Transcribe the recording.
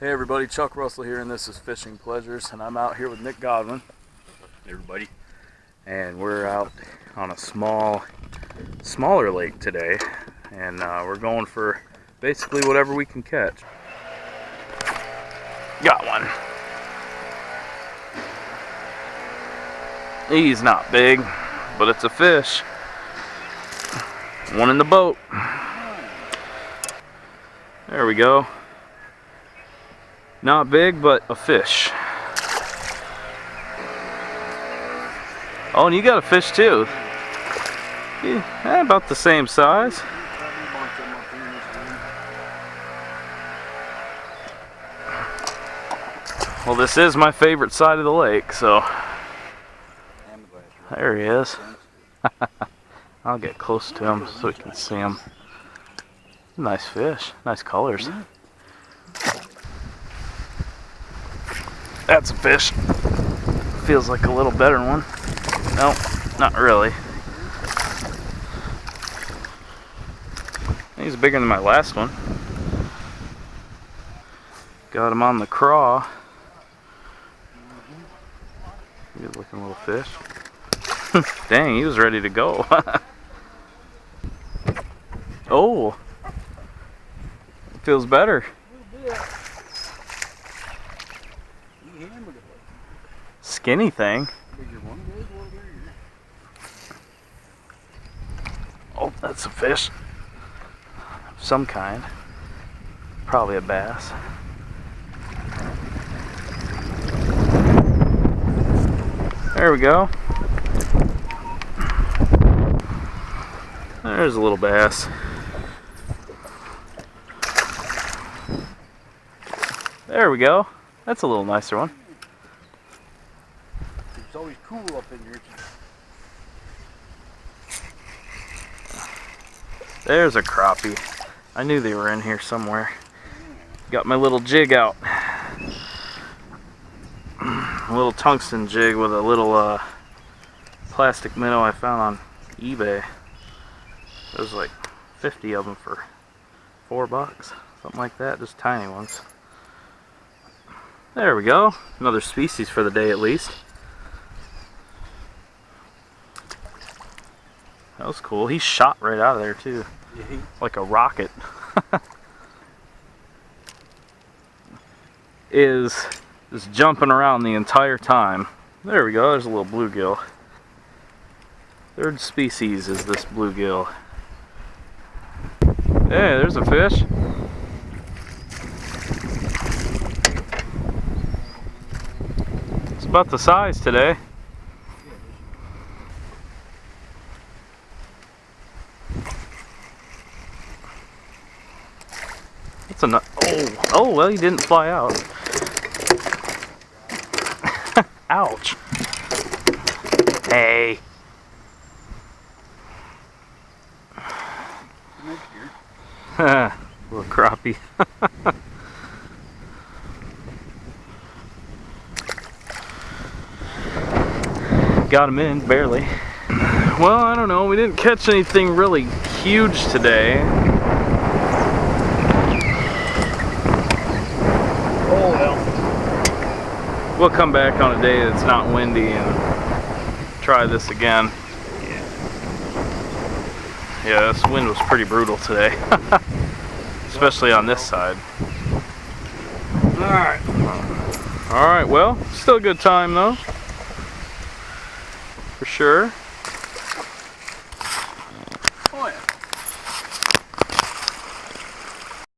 Hey everybody, Chuck Russell here, and this is Fishing Pleasures, and I'm out here with Nick Godwin. Hey everybody. And we're out on a smaller lake today, and we're going for basically whatever we can catch. Got one. He's not big, but it's a fish. One in the boat. There we go. Not big, but a fish. Oh, and you got a fish too. Yeah, about the same size. Well, this is my favorite side of the lake, so there he is. I'll get close to him so we can see him. Nice fish, nice colors. That's a fish. Feels like a little better one. Nope, not really. He's bigger than my last one. Got him on the craw. Good looking little fish. Dang, he was ready to go. Oh, feels better. Skinny thing. Oh, that's a fish of some kind. Probably a bass. There we go. There's a little bass. There we go. That's a little nicer one. It's always cool up in here. There's a crappie. I knew they were in here somewhere. Got my little jig out. A little tungsten jig with a little plastic minnow I found on eBay. There's like 50 of them for $4, something like that, just tiny ones. There we go, another species for the day at least. That was cool. He shot right out of there too, like a rocket. Is just jumping around the entire time. There we go, there's a little bluegill. Third species is this bluegill. Hey, there's a fish. It's about the size today. It's a nut. Oh, well, he didn't fly out. Ouch. Hey. Little crappie. Got him in, barely. Well, I don't know. We didn't catch anything really huge today. Oh well. We'll come back on a day that's not windy and try this again. Yeah, this wind was pretty brutal today. Especially on this side. Alright, well, still a good time though. For sure.